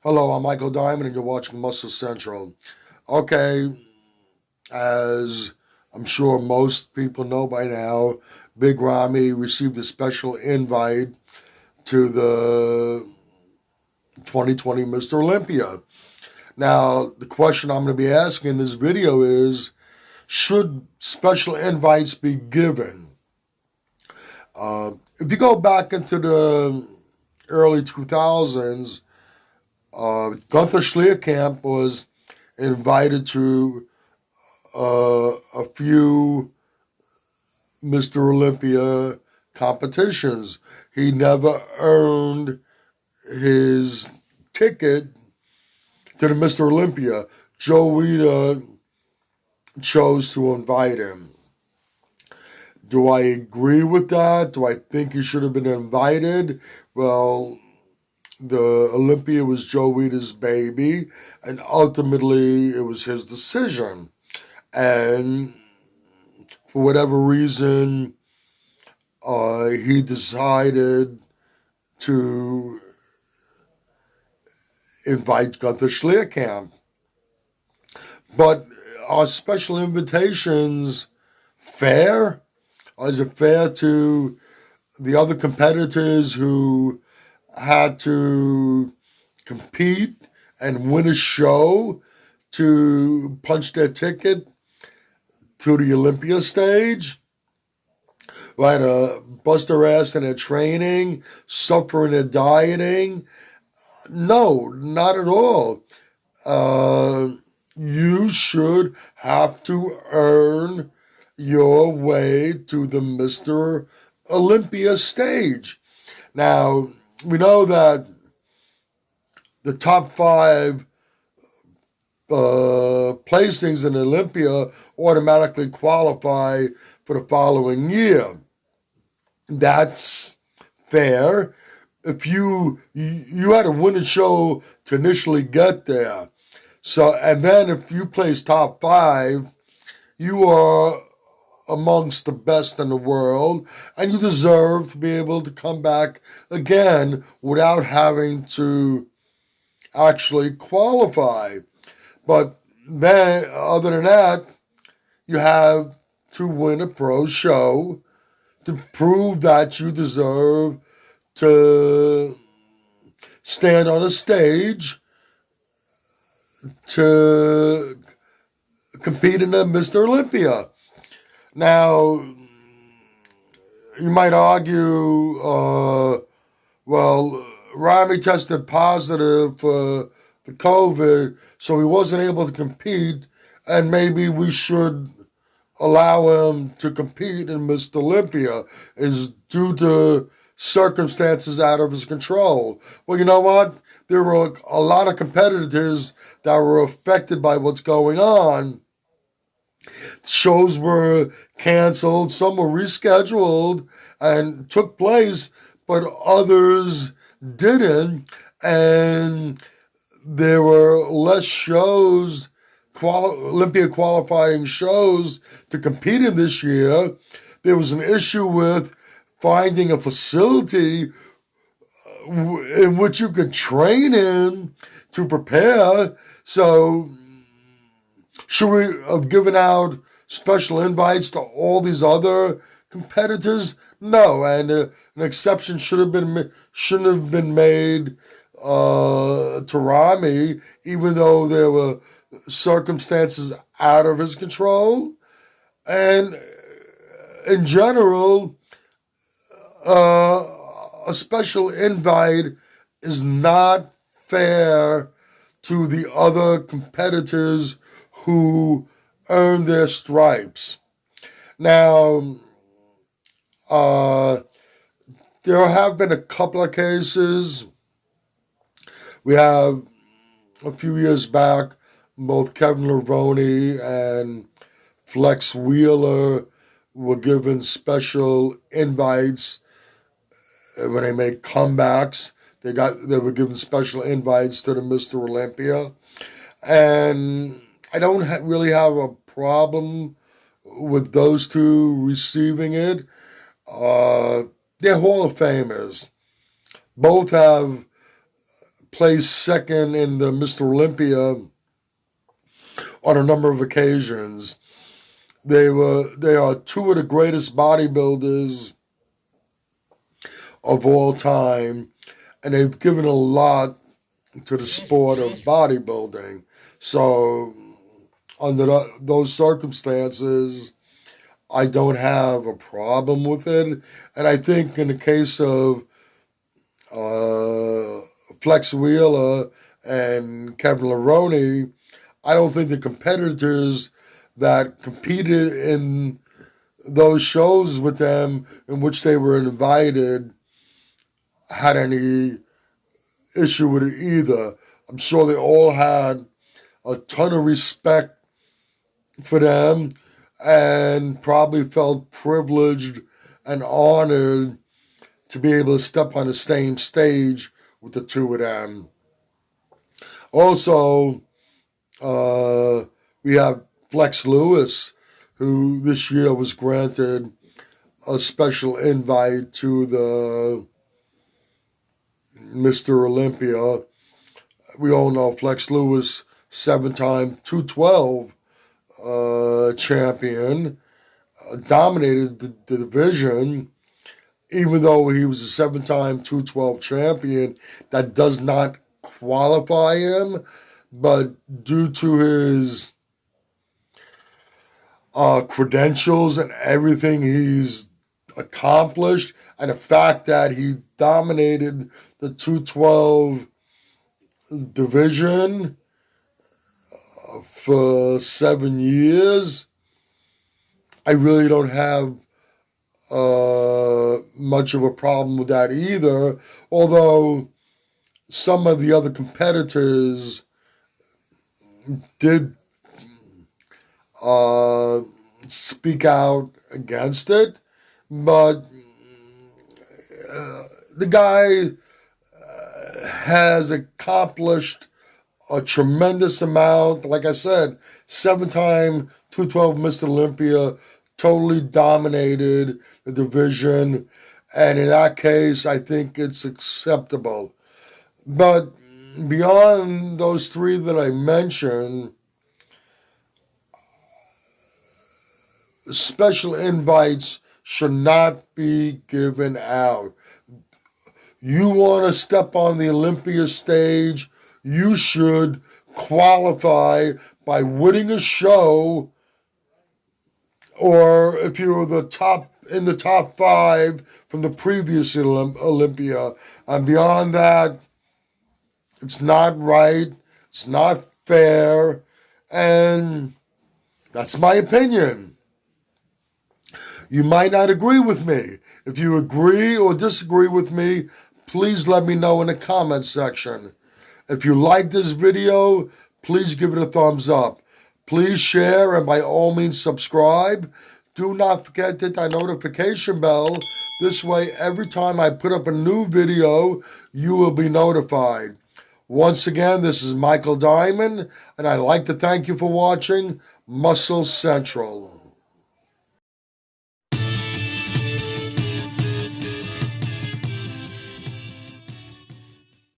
Hello, I'm Michael Diamond, and you're watching Muscle Central. Okay, as I'm sure most people know by now, Big Ramy received a special invite to the 2020 Mr. Olympia. Now, the question I'm going to be asking in this video is, should special invites be given? If you go back into the early 2000s, Gunther Schlierkamp was invited to a few Mr. Olympia competitions. He never earned his ticket to the Mr. Olympia. Joe Weider chose to invite him. Do I agree with that? Do I think he should have been invited? Well, the Olympia was Joe Weider's baby, and ultimately it was his decision. And for whatever reason, he decided to invite Gunther Schlierkamp. But are special invitations fair? Or is it fair to the other competitors who had to compete and win a show to punch their ticket to the Olympia stage? Right, bust their ass in their training, suffer in their dieting? No, not at all. Uh, you should have to earn your way to the Mr. Olympia stage. Now, we know that the top five placings in Olympia automatically qualify for the following year. That's fair. If you had to win a show to initially get there, so and then if you place top five, you are amongst the best in the world, and you deserve to be able to come back again without having to actually qualify. But then, other than that, you have to win a pro show to prove that you deserve to stand on a stage to compete in the Mr. Olympia. Now, you might argue, well, Ramy tested positive for the COVID, so he wasn't able to compete, and maybe we should allow him to compete in Mr. Olympia is due to circumstances out of his control. Well, you know what? There were a lot of competitors that were affected by what's going on. Shows were canceled, some were rescheduled and took place, but others didn't. And there were less shows, Olympia qualifying shows to compete in this year. There was an issue with finding a facility in which you could train in to prepare. So, should we have given out special invites to all these other competitors? No, and an exception shouldn't have been made to Ramy, even though there were circumstances out of his control. And in general, a special invite is not fair to the other competitors who earn their stripes. Now, there have been a couple of cases. We have a few years back, both Kevin Levrone and Flex Wheeler were given special invites when they made comebacks. They were given special invites to the Mr. Olympia, and I don't really have a problem with those two receiving it. They're Hall of Famers. Both have placed second in the Mr. Olympia on a number of occasions. They are two of the greatest bodybuilders of all time, and they've given a lot to the sport of bodybuilding. So under those circumstances, I don't have a problem with it. And I think in the case of Flex Wheeler and Kevin Levrone, I don't think the competitors that competed in those shows with them in which they were invited had any issue with it either. I'm sure they all had a ton of respect for them and probably felt privileged and honored to be able to step on the same stage with the two of them. Also, we have Flex Lewis, who this year was granted a special invite to the Mr. Olympia. We all know Flex Lewis, 7-time 212 champion, dominated the division. Even though he was a 7-time 212 champion, that does not qualify him. But due to his credentials and everything he's accomplished, and the fact that he dominated the 212 division for 7 years, I really don't have much of a problem with that either. Although some of the other competitors did speak out against it, but the guy has accomplished a tremendous amount. Like I said, 7-time 212 Mr. Olympia, totally dominated the division, and in that case, I think it's acceptable. But beyond those three that I mentioned, special invites should not be given out. You want to step on the Olympia stage, you should qualify by winning a show, or if you were in the top 5 from the previous Olympia. And beyond that, it's not right, it's not fair, and that's my opinion. You might not agree with me. If you agree or disagree with me, please let me know in the comment section. If you like this video, please give it a thumbs up. Please share and by all means subscribe. Do not forget to hit that notification bell. This way, every time I put up a new video, you will be notified. Once again, this is Michael Diamond, and I'd like to thank you for watching Muscle Central.